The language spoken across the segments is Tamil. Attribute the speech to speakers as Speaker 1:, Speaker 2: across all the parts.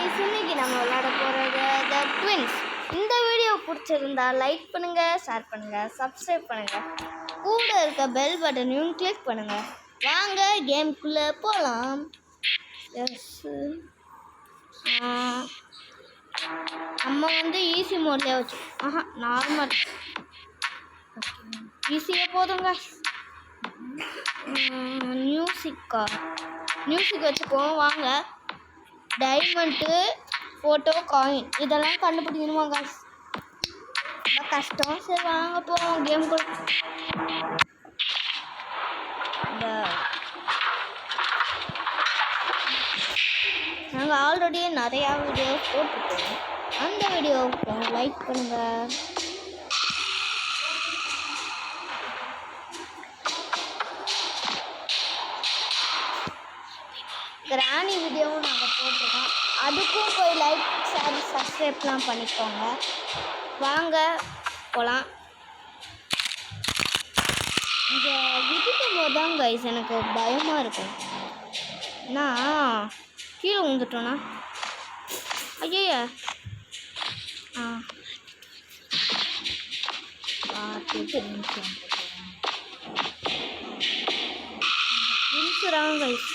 Speaker 1: गाइस இன்னைக்கு நம்ம விளையாட போறது தி ட்வின்ஸ். இந்த வீடியோ பிடிச்சிருந்தா லைக் பண்ணுங்க, ஷேர் பண்ணுங்க, சப்ஸ்கிரைப் பண்ணுங்க. கூட இருக்க பெல் பட்டனையும் கிளிக் பண்ணுங்க. வாங்க கேம்க்குள்ள போலாம். எஸ் நம்ம வந்து ஈஸி மோட்லயே வச்சு நார்மல் ஈஸியே போதுங்க. மியூசிக் வச்சுக்குவோம். வாங்க டைமண்ட்டு ஃபோட்டோ காயின் இதெல்லாம் கண்டுபிடிக்கணுமா காசு ரொம்ப கஷ்டம். சரி வாங்க போவோம் கேம்குள்ள. நாங்கள் ஆல்ரெடி நிறையா வீடியோ போட்டிருக்கோம். அந்த வீடியோவுக்கு லைக் பண்ணுங்கள். கிராணி வீடியோவும் நாங்கள் போட்டிருக்கோம். அதுக்கும் போய் லைக் ஷேர் சப்ஸ்கிரைப்லாம் பண்ணிக்கோங்க. வாங்க போகலாம். இங்கே விதிக்கும் போது தான் கைஸ் எனக்கு பயமாக இருக்கும். நான் கீழே விழுந்துட்டோன்னா ஐயா நிமிஷம் கைஸ்.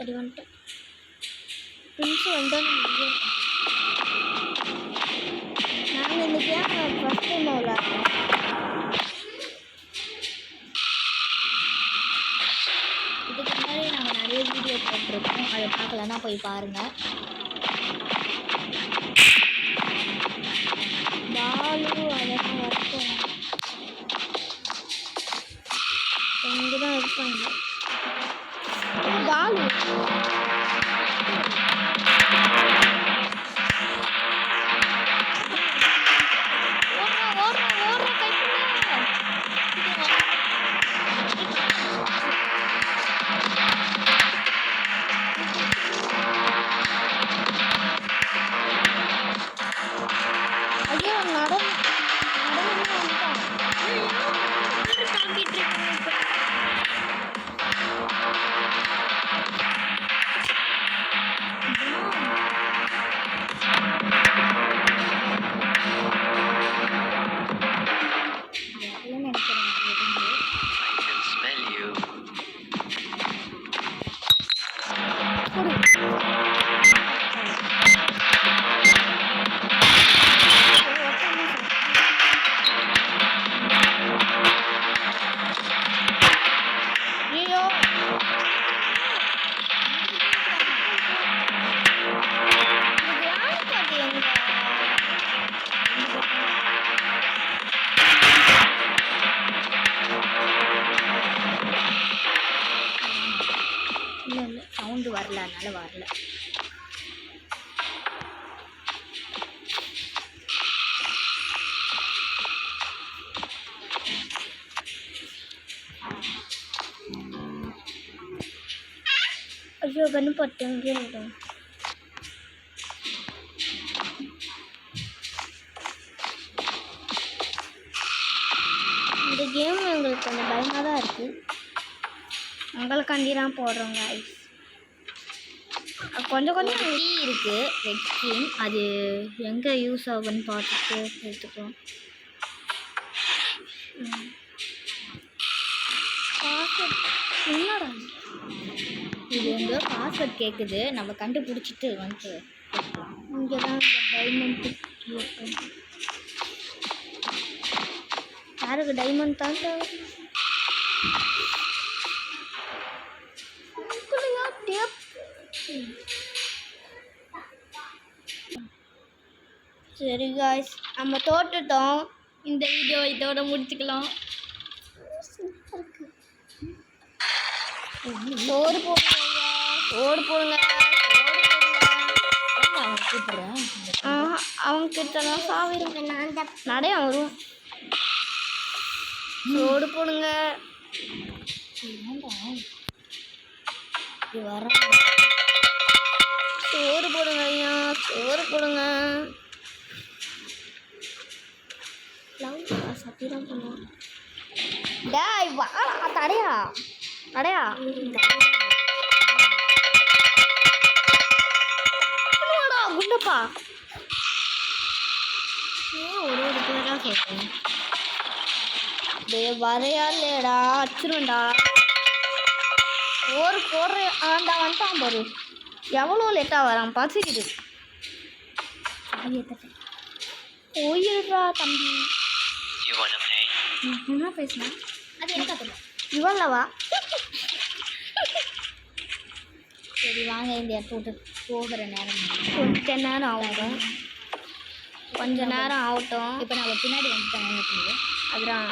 Speaker 1: அப்படி வந்துட்டு நிமிஷம் வந்தால் நாங்கள் இந்த கேம் ஃபஸ்ட் டைம் விளாட்றோம். இதுக்கு முன்னாடி நாங்கள் நிறைய வீடியோ போட்டிருக்கோம். அதை பார்க்கலன்னா போய் பாருங்கள். பாலு அதெல்லாம் வரைக்கும் இங்கே தான் இருப்பாங்க. பாலு சவுண்டு வரல, அதனால வரல. ஐயோ கண்ணு பட்டேன். இந்த கேம் எங்களுக்கு கொஞ்சம் பயமாக தான் இருக்குது. உங்களுக்காண்டி தான் போடுறோங்க. கொஞ்சம் கீ இருக்குது ரெட் ஸ்க்ரீன். அது எங்கே யூஸ் ஆகுன்னு பார்த்துட்டு எடுத்துக்கிறோம். பாஸ்வேர்ட் என்னடா இது எங்கேயோ பாஸ்வேர்ட் கேட்குது. நம்ம கண்டுபிடிச்சிட்டு வந்துட்டு இங்கே தான் இந்த டைமண்ட் யாருக்கு டைமண்ட் தான் டேப். சரி காய்ஸ், நம்ம தோட்டுட்டோம். இந்த வீடியோ இதோட முடிச்சுக்கலாம். சோறு போடுங்க, சோறு போடுங்க. அவங்க கிட்டலாம் சாவிடுங்க. நடைய வரும். சோறு போடுங்க. சோறு போடுங்க ஐயா, சோறு போடுங்க. சத்திரம் பண்ணுவோம். டேய் வாடா, தடையா இல்லப்பா ஒரு பேராக சொல்றேன் வரையாடா அச்சுருண்டா ஒரு போடுற ஆண்டா வந்துட்டான் பாரு எவ்வளோ லேட்டாக வரான் பசிக்குது போயிடுறா தம்பி என்ன பேசுனா அது எனக்கு இவன்லவா சரி வாங்க இந்த இடத்த விட்டு போகிற நேரம் கொஞ்ச நேரம் ஆகட்டும் கொஞ்ச நேரம் ஆகட்டும் இப்போ நான் பின்னாடி வந்துட்டேன் அதுதான்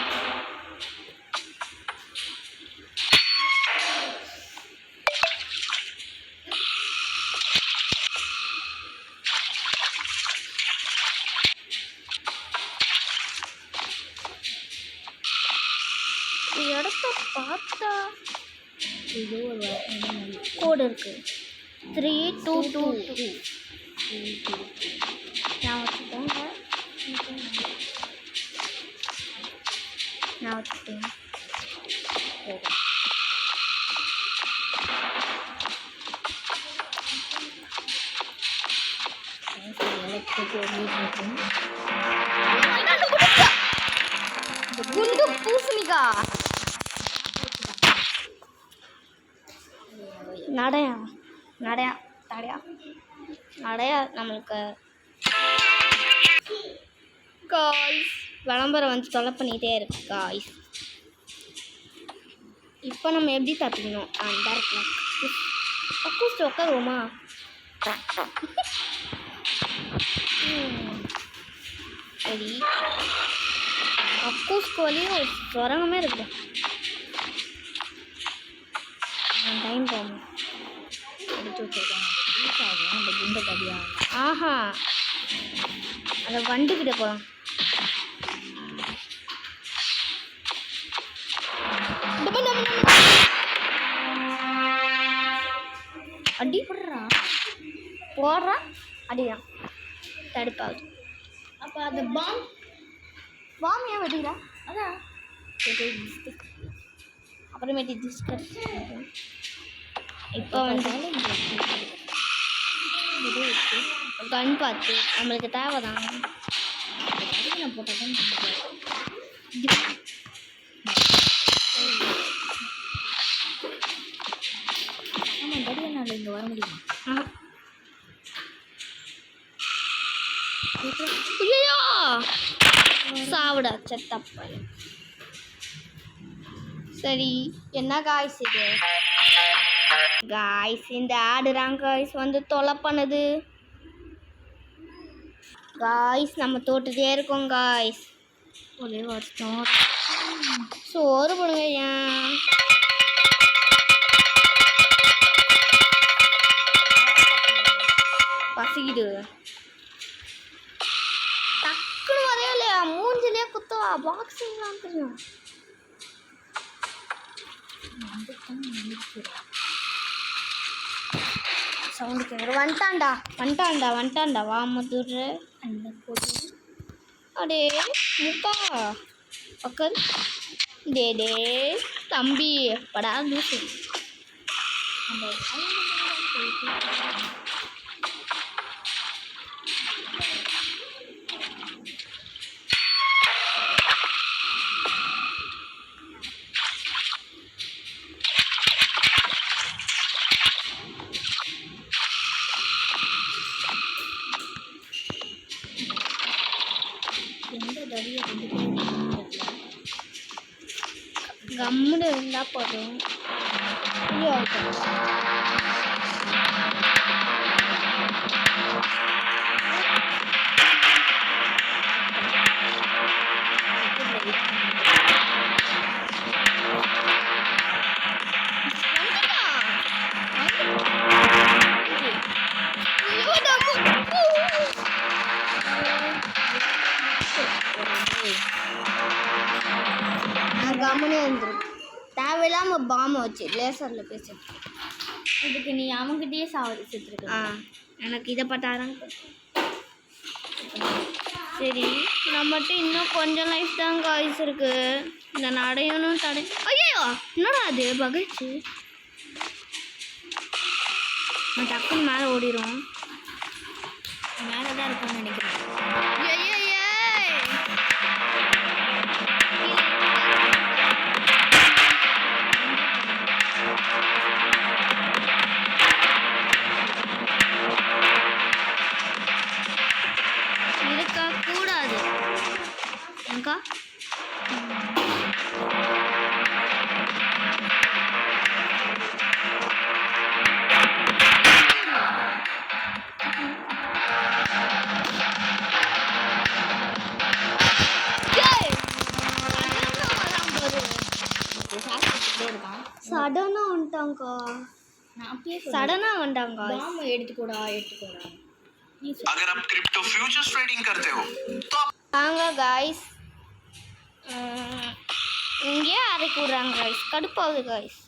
Speaker 1: இடத்த பார்த்தா இது ஒரு கோடு இருக்கு 3222 நான் வச்சுக்கோங்க நான் வச்சுட்டேன் குண்டு பூசணிக்கா நடையா நடையா தடையா நடையா நம்மளுக்கு காய்ஸ் விளம்பரம் வந்து தொலை பண்ணிகிட்டே இருக்கு காய்ஸ் இப்போ நம்ம எப்படி தப்பிக்கணும் அந்த இருக்கலாம் அக்கூஸ்ட் உட்காருவோமா சரி அக்கூஸ்க்கு வழியும் ஒரு சுரங்கமே இருக்கு டைம் போகணும் எடுத்து வச்சுருக்காங்க அந்த குண்டை கடியா ஆஹா அதை வண்டுக்கிட்ட போகலாம் அடி போடுறான் அடிதான் தடுப்பாகுது அப்போ அந்த பாம் ஏன் வெடிக்கிறா அதான் அப்புறமேட்டு டிஸ்கஸ் இப்போ வந்து கன் பார்த்து நம்மளுக்கு தேவை தான் போட்டால் தான் ஆமாம் தடியனால இங்கே வர முடியுமா ஐயோ சாவிடா செத்தப்ப சரி என்ன காய்ஸ் இது காய்ஸ் இந்த ஆடுறாங்க காய்ஸ் வந்து தொலை பண்ணுது காய்ஸ் நம்ம தோட்டுட்டே இருக்கோம் காய்ஸ் ஒரே வருஷம் சோறு போடுங்க ஏன் பசிக்குது டக்குன்னு வரையா இல்லையா மூஞ்சிலே குத்தவா பாக்ஸிங்லாம் தெரியும் சவுண்டு கேட்குற வந்துட்டான்டா வா முத்துடுற அந்த போட்டு அடே முக்கா பக்கல் டே தம்பி படா லூசு அந்த கம்முன்னு இருந்தால் போதும் கம்முனே இருந்துடும் தேவையில்லாமல் பாம்பை வச்சு லேசரில் பேசிட்டு இதுக்கு நீ அவங்ககிட்டயே சாவடிச்சிட்ருக்க எனக்கு இதை பார்த்தாதான் சரி நம்மகிட்ட இன்னும் கொஞ்சம் லைஃப் தான் காய்ஸ் இருக்கு இந்த நடையணும் தடை ஐயோ என்னடா அது பகிர்ச்சி நான் டக்குன்னு மேலே ஓடிடும்
Speaker 2: மேலே தான் இருக்கான்னு நினைக்கிறேன்.
Speaker 1: இருக்கா கூடாது அக்கா. சடனா வந்துட்டாங்கக்கா.
Speaker 2: நான் அப்பயே
Speaker 1: சடனா வந்துட்டாங்க.
Speaker 2: பாம்பு எடுத்துக்கூடா.
Speaker 3: अगर आप क्रिप्टो फ्यूचर्स ट्रेडिंग करते हो तो
Speaker 1: வாங்க காய்ஸ், இங்கேயே அரைக்கி விட்றாங்க காய்ஸ். கடுப்பாகுது காய்ஸ்.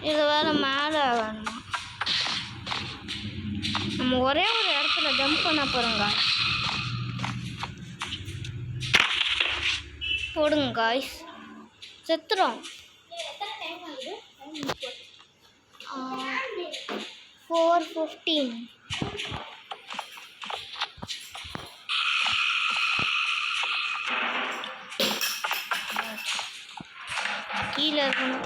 Speaker 1: இது வேறு மேலே வேணுமா? நம்ம ஒரே ஒரு இடத்துல ஜம்ப் பண்ண போகிறோம் காய்ஸ். போடுங்க காய்ஸ். செத்துறோம். 4:15. கீழே இருக்கணும்.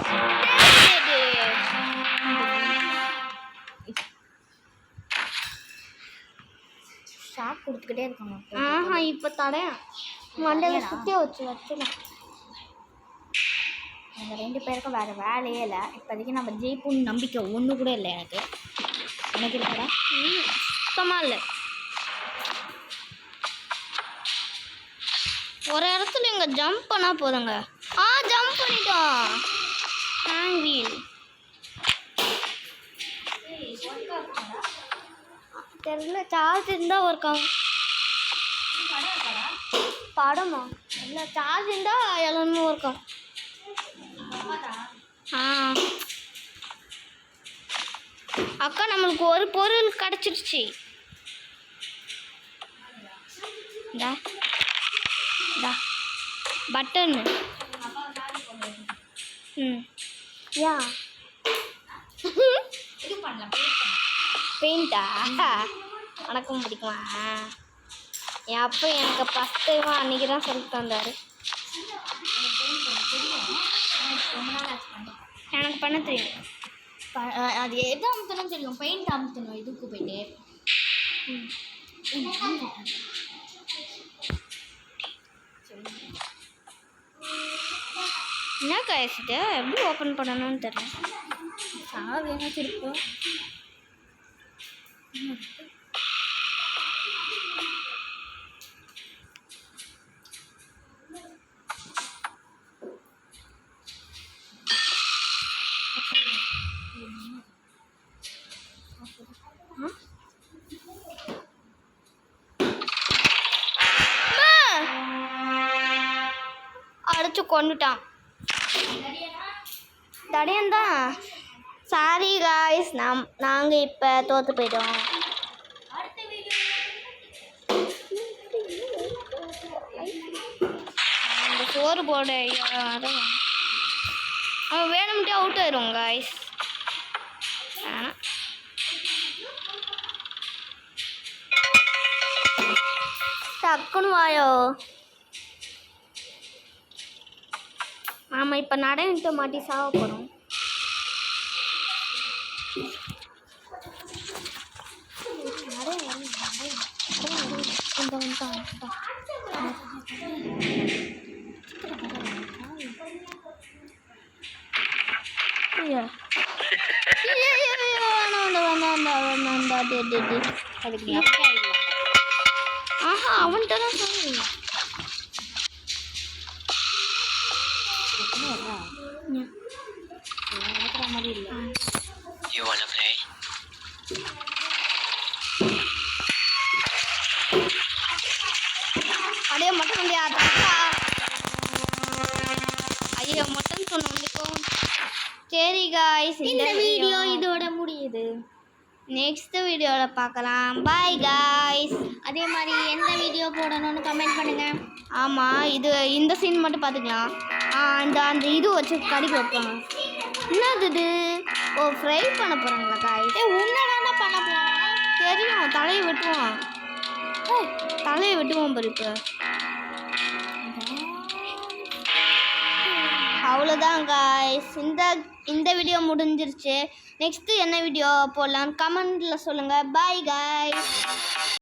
Speaker 2: ஷாக் கொடுத்துக்கிட்டே இருக்காங்க.
Speaker 1: ஆஹா, இப்போ தடையன் மண்டையில் சுற்றி வச்சிடும்.
Speaker 2: எங்கள் 2 பேருக்கும் வேறு வேலையே இல்லை. இப்போதைக்கு நம்ம ஜெயிப்புன்னு நம்பிக்கை ஒன்று கூட இல்லை எனக்கு இருக்குடா.
Speaker 1: சுத்தமாக இல்லை. ஒரு இடத்துல இங்கே ஜம்ப் பண்ணால் போதுங்க. ஜம்ப் பண்ணிட்டோம். ஹேங் வீல் தெரியல. சார்ஜ் இருந்தால் ஒர்க் ஆகும். படமா இல்லை, சார்ஜ் இருந்தால் எல்லாமே ஒர்க் ஆகும். அக்கா, நம்மளுக்கு ஒரு பொருள் கிடச்சிருச்சு. பட்டன். யா
Speaker 2: இது பண்ணலாம்.
Speaker 1: பெயிண்டா உனக்கும் பிடிக்குமா? என் அப்போ எனக்கு ஃபஸ்ட் டைம் அன்றைக்கி தான் சொல்லி தந்தார். எனக்கு பண்ண தெரியும்.
Speaker 2: அது எது அமுத்தணும்னு தெரியும். பெயிண்ட் அமுத்தணும். இதுக்கு போயிட்டு
Speaker 1: என்ன காய்ச்சிட்டு எப்படி ஓப்பன் பண்ணணும்னு தெரியல.
Speaker 2: சார் வேணும் திருப்பி.
Speaker 1: அடிச்சு கொண்டுட்டான். தடையந்தான். சாரி காய்ஸ், நாங்கள் இப்போ தோற்று போயிட்டோம். இந்த சோறு போட அவன் வேணும்ட்டே அவுட் ஆயிரும் காய்ஸ். டக்குன்னு வாயோ. ஆமாம், இப்போ நடன்ட்டு மாட்டி சாவ போகிறோம். ஆஹா, அவன்கிட்ட தான் சொல்லுங்க.
Speaker 3: You wanna play?
Speaker 1: அடைய மட்டும் முடியா தாத்தா. ஐயோ, மட்டும் சொன்ன வந்துக்கும். சரி காய்ஸ், இந்த வீடியோ இதோட முடியுது. நெக்ஸ்ட் வீடியோவில் பார்க்கலாம். Bye guys.
Speaker 2: அதே மாதிரி எந்த வீடியோ போடணும்னு கமெண்ட் பண்ணுங்கள்.
Speaker 1: ஆமாம், இந்த சீன் மட்டும் பார்த்துக்கலாம். அந்த இது வச்சு கடிக்க வைப்பாங்க. என்னது இது? ஃப்ரை பண்ண போகிறாங்களா காய்ஸ்?
Speaker 2: உன்னதான பண்ண போகிறேன்.
Speaker 1: தெரியும். அவன் தலையை வெட்டுவான். தலையை வெட்டுவான் பாரு இப்போ. அவ்வளோதான் காய்ஸ், இந்த வீடியோ முடிஞ்சிருச்சு. நெக்ஸ்ட்டு என்ன வீடியோ போடலான்னு கமெண்டில் சொல்லுங்கள். Bye guys.